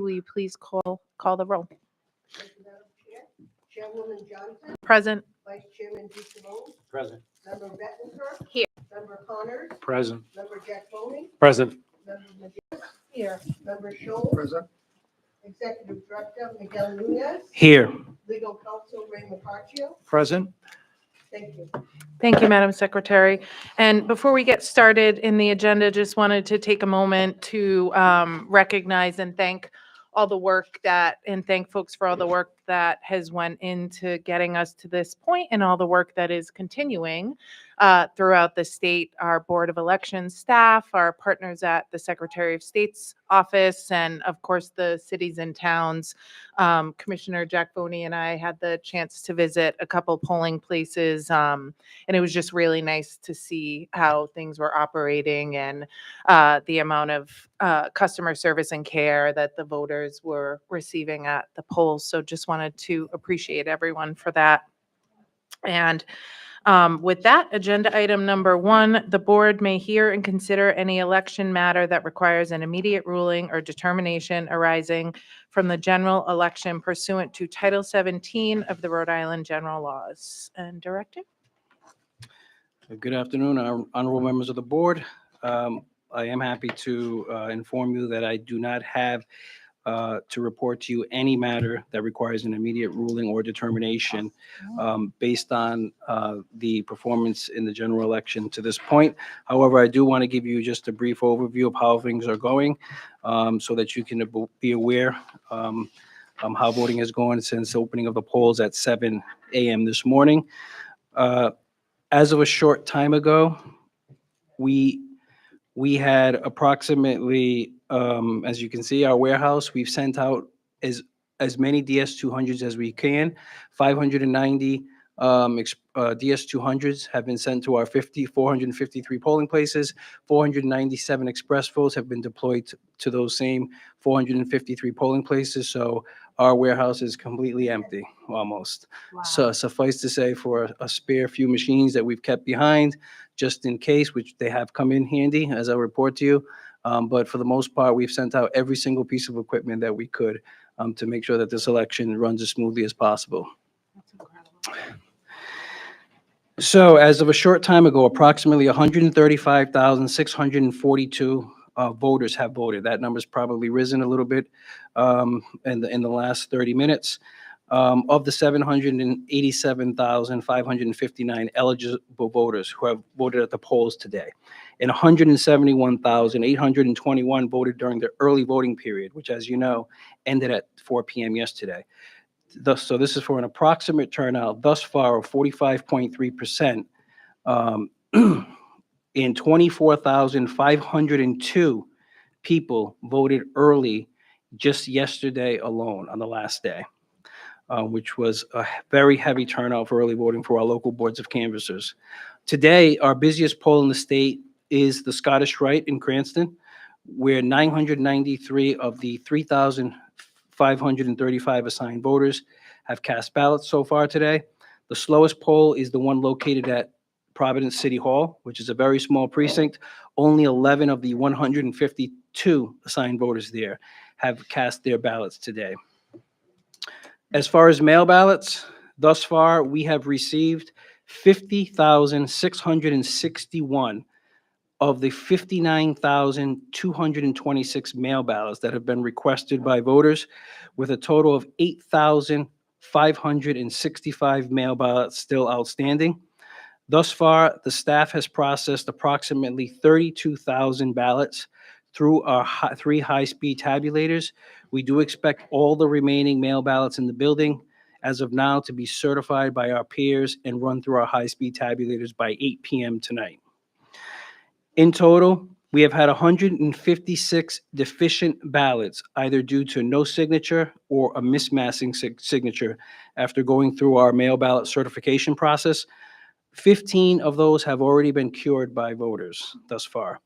will you please call the roll? Thank you, Madam Chair. Chairwoman Johnson, Present. Vice Chairman DeSimone, Present. Member Bettenker. Here. Member Connors, Present. Member Jackoni, Present. Member Majelis. Here. Member Scholl. Present. Executive Director Miguel Nunez. Here. Legal Counsel Ray McCarthy. Present. Thank you. Thank you, Madam Secretary. And before we get started in the agenda, just wanted to take a moment to recognize and thank all the work and thank folks for all the work that has went into getting us to this point and all the work that is continuing throughout the state, our Board of Elections staff, our partners at the Secretary of State's office, and of course the cities and towns. Commissioner Jack Boney and I had the chance to visit a couple polling places, and it was just really nice to see how things were operating and the amount of customer service and care that the voters were receiving at the polls. So just wanted to appreciate everyone for that. And with that, agenda item number 1, the board may hear and consider any election matter that requires an immediate ruling or determination arising from the general election pursuant to Title 17 of the Rhode Island General Laws. And Director? Good afternoon, honorable members of the board. I am happy to inform you that I do not have to report to you any matter that requires an immediate ruling or determination based on the performance in the general election to this point. However, I do want to give you just a brief overview of how things are going so that you can be aware how voting is going since the opening of the polls at 7 a.m. this morning. As of a short time ago, we had approximately, as you can see, our warehouse, we've sent out as many DS200s as we can. 590 DS200s have been sent to our 453 polling places. 497 express votes have been deployed to those same 453 polling places. So our warehouse is completely empty, almost. Wow. So suffice to say, for a spare few machines that we've kept behind, just in case, which they have come in handy, as I'll report to you. But for the most part, we've sent out every single piece of equipment that we could to make sure that this election runs as smoothly as possible. That's incredible. So as of a short time ago, approximately 135,642 voters have voted. That number's probably risen a little bit in the last 30 minutes. Of the 787,559 eligible voters who have voted at the polls today, and 171,821 voted during the early voting period, which, as you know, ended at 4 p.m. yesterday. So this is for an approximate turnout thus far of 45.3%, and 24,502 people voted early just yesterday alone on the last day. Which was a very heavy turnout for early voting for our local boards of canvassers. Today, our busiest poll in the state is the Scottish Rite in Cranston, where 993 of the 3,535 assigned voters have cast ballots so far today. The slowest poll is the one located at Providence City Hall, which is a very small precinct. Only 11 of the 152 assigned voters there have cast their ballots today. As far as mail ballots, thus far, we have received 50,661 of the 59,226 mail ballots that have been requested by voters, with a total of 8,565 mail ballots still outstanding. Thus far, the staff has processed approximately 32,000 ballots through our 3 high-speed tabulators. We do expect all the remaining mail ballots in the building as of now to be certified by our peers and run through our high-speed tabulators by 8 p.m. tonight. In total, we have had 156 deficient ballots, either due to no signature or a mismatching signature after going through our mail ballot certification process. 15 of those have already been cured by voters thus far.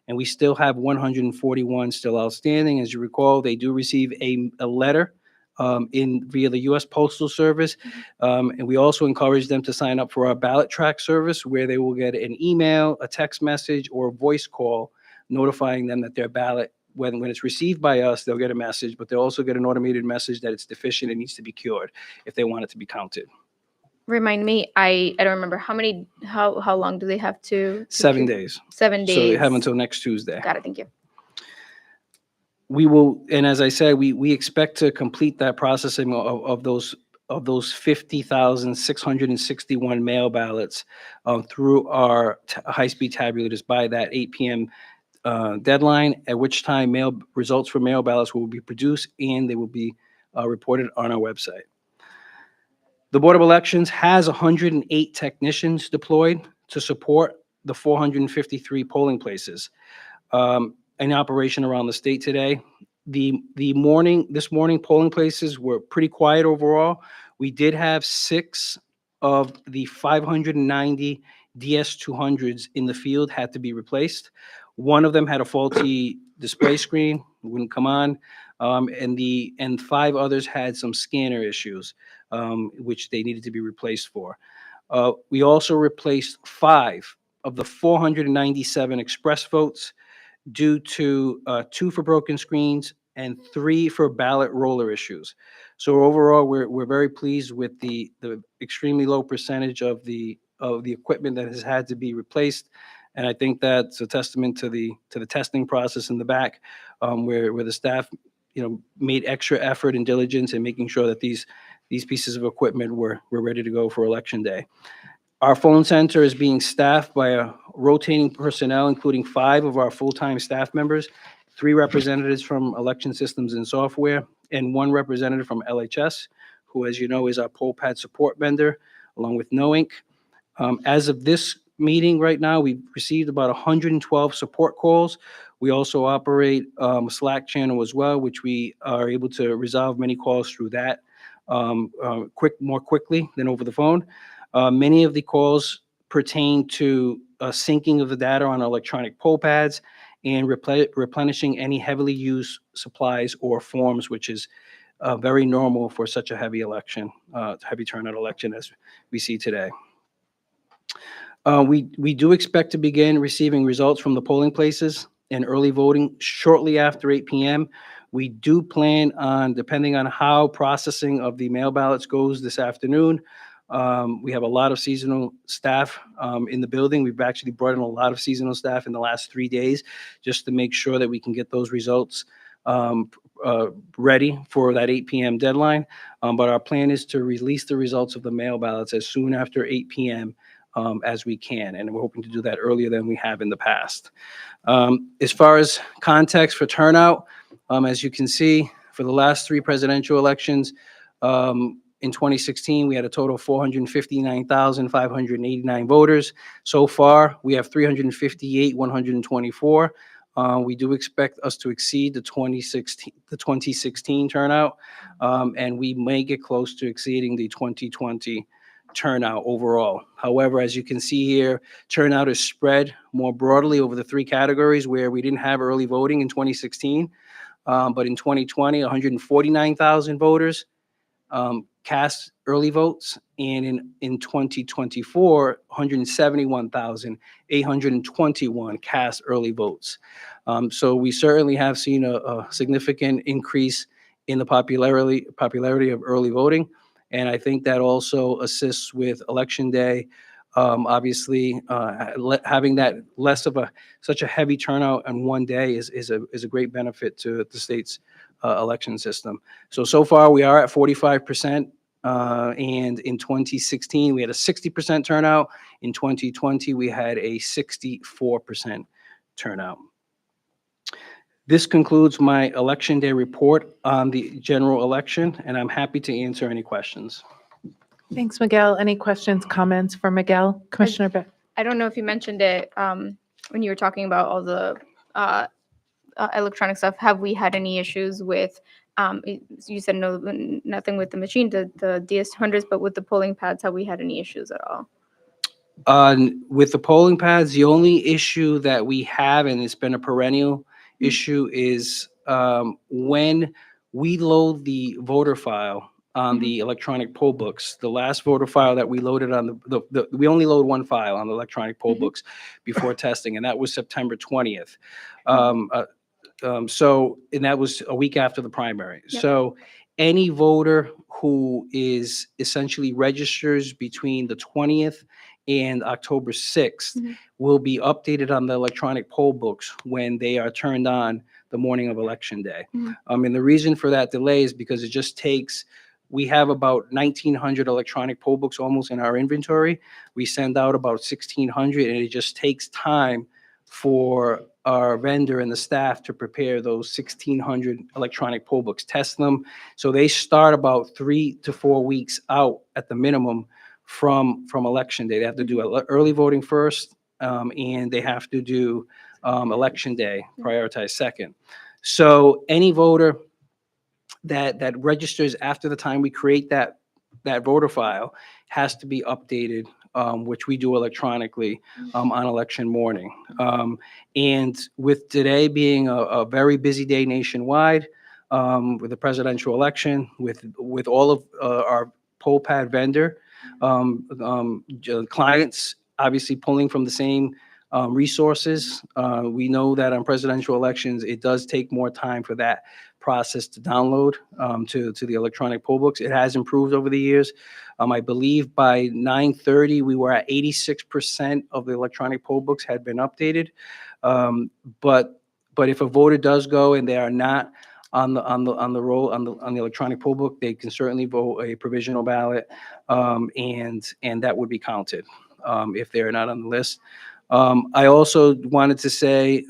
And we still have 141 still outstanding. As you recall, they do receive a letter via the U.S. Postal Service. And we also encourage them to sign up for our ballot track service, where they will get an email, a text message, or a voice call notifying them that their ballot when it's received by us, they'll get a message, but they'll also get an automated message that it's deficient and needs to be cured if they want it to be counted. Remind me, I don't remember how long do they have to 7 cure? days. 7 days. So they have until next Tuesday. Got it. Thank you. We will, and as I said, we expect to complete that processing of those 50,661 mail ballots through our high-speed tabulators by that 8 p.m. Deadline, at which time results for mail ballots will be produced and they will be reported on our website. The Board of Elections has 108 technicians deployed to support the 453 polling places in operation around the state today. This morning, polling places were pretty quiet overall. We did have 6 of the 590 DS200s in the field had to be replaced. One of them had a faulty display screen, wouldn't come on, and 5 others had some scanner issues, which they needed to be replaced for. We also replaced 5 of the 497 express votes due to 2 for broken screens and 3 for ballot roller issues. So overall, we're very pleased with the extremely low percentage of the equipment that has had to be replaced. And I think that's a testament to the testing process in the back, where the staff, made extra effort and diligence in making sure that these pieces of equipment were ready to go for Election Day. Our phone center is being staffed by a rotating personnel, including 5 of our full-time staff members, 3 representatives from Election Systems and Software, and 1 representative from LHS, who, as you know, is our poll pad support vendor, along with No Inc. As of this meeting right now, we've received about 112 support calls. We also operate a Slack channel as well, which we are able to resolve many calls through that more quickly than over the phone. Many of the calls pertain to syncing of the data on electronic poll pads and replenishing any heavily used supplies or forms, which is very normal for such a heavy turnout election as we see today. We do expect to begin receiving results from the polling places and early voting shortly after 8 p.m. We do plan on, depending on how processing of the mail ballots goes this afternoon, we have a lot of seasonal staff in the building. We've actually brought in a lot of seasonal staff in the last 3 days just to make sure that we can get those results ready for that 8 p.m. deadline. But our plan is to release the results of the mail ballots as soon after 8 p.m. As we can, and we're hoping to do that earlier than we have in the past. As far as context for turnout, as you can see, for the last 3 presidential elections, in 2016, we had a total of 459,589 voters. So far, we have 358,124. We do expect us to exceed the 2016 turnout, and we may get close to exceeding the 2020 turnout overall. However, as you can see here, turnout is spread more broadly over the 3 categories where we didn't have early voting in 2016. But in 2020, 149,000 voters cast early votes, and in 2024, 171,821 cast early votes. So we certainly have seen a significant increase in the popularity of early voting, and I think that also assists with Election Day. Obviously, having that such a heavy turnout on one day is a great benefit to the state's election system. So far we are at 45%, and in 2016 we had a 60% turnout. In 2020 we had a 64% turnout. This concludes my Election Day report on the general election, and I'm happy to answer any questions. Thanks, Miguel. Any questions, comments for Miguel? Commissioner Beck? I don't know if you mentioned it when you were talking about all the electronic stuff. Have we had any issues with, you said no, nothing with the machine, the DS200s, but with the polling pads, have we had any issues at all? With the polling pads, the only issue that we have, and it's been a perennial issue, is when we load the voter file on the electronic poll books. The last voter file that we loaded on we only load one file on the electronic poll books before testing, and that was September 20th. And that was a week after the primary. Yep. So any voter who is essentially registers between the 20th and October 6th Mhm. will be updated on the electronic poll books when they are turned on the morning of Election Day. Mhm. And the reason for that delay is because it just takes, we have about 1,900 electronic poll books almost in our inventory. We send out about 1,600, and it just takes time for our vendor and the staff to prepare those 1,600 electronic poll books, test them. So they start about 3 to 4 weeks out at the minimum from Election Day. They have to do early voting first, and they have to do Election Day, prioritize second. So any voter that registers after the time we create that voter file has to be updated, which we do electronically on election morning. And with today being a very busy day nationwide, with the presidential election, with all of our poll pad vendor clients obviously pulling from the same resources, we know that on presidential elections, it does take more time for that process to download to the electronic poll books. It has improved over the years. I believe by 9:30, we were at 86% of the electronic poll books had been updated. But if a voter does go and they are not on the electronic poll book, they can certainly vote a provisional ballot, and that would be counted if they are not on the list. I also wanted to say,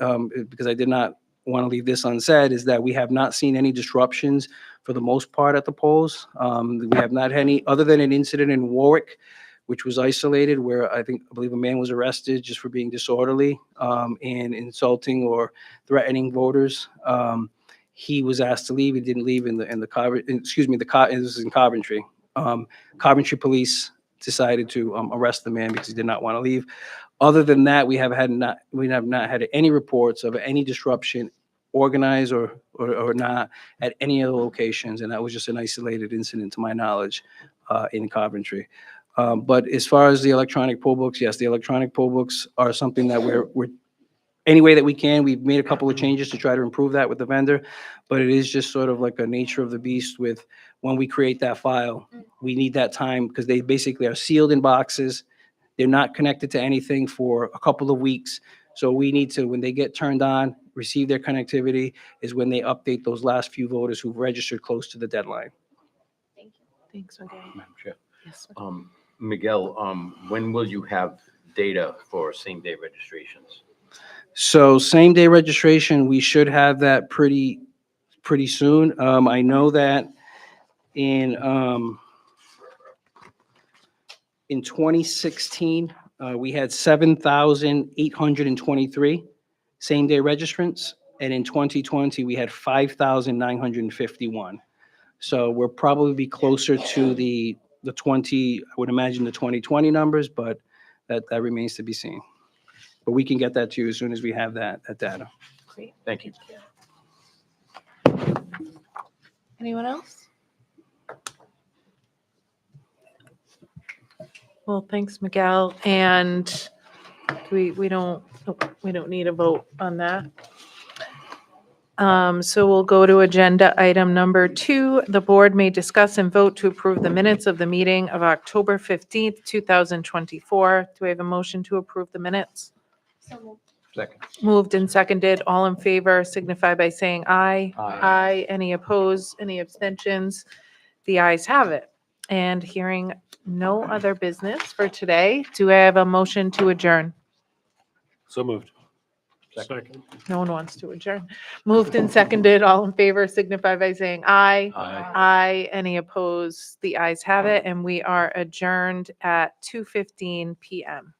because I did not want to leave this unsaid, is that we have not seen any disruptions for the most part at the polls. We have not had any, other than an incident in Warwick, which was isolated, where I believe a man was arrested just for being disorderly and insulting or threatening voters. He was asked to leave. He didn't leave it was in Coventry. Coventry police decided to arrest the man because he did not want to leave. Other than that, we have not had any reports of any disruption, organized or not, at any of the locations, and that was just an isolated incident, to my knowledge, in Coventry. But as far as the electronic poll books, yes, the electronic poll books are something that we're any way that we can. We've made a couple of changes to try to improve that with the vendor, but it is just sort of like a nature of the beast with when we create that file, we need that time because they basically are sealed in boxes. They're not connected to anything for a couple of weeks. So we need to, when they get turned on, receive their connectivity, is when they update those last few voters who've registered close to the deadline. Thank you. Thanks, Miguel. Madam Chair. Yes. Miguel, when will you have data for same-day registrations? So same-day registration, we should have that pretty soon. I know that in 2016, we had 7,823 same-day registrants, and in 2020, we had 5,951. So we'll probably be closer to the 20, I would imagine the 2020 numbers, but that remains to be seen. But we can get that to you as soon as we have that data. Great. Thank you. Anyone else? Well, thanks, Miguel. And we don't need a vote on that. So we'll go to agenda item number 2. The board may discuss and vote to approve the minutes of the meeting of October 15th, 2024. Do we have a motion to approve the minutes? Second. Moved and seconded. All in favor signify by saying aye. Aye. Any opposed? Any abstentions? The ayes have it. And hearing no other business for today, do I have a motion to adjourn? So moved. Second. No one wants to adjourn. Moved and seconded. All in favor signify by saying aye. Aye. Aye. Any opposed? The ayes have it. And we are adjourned at 2:15 p.m.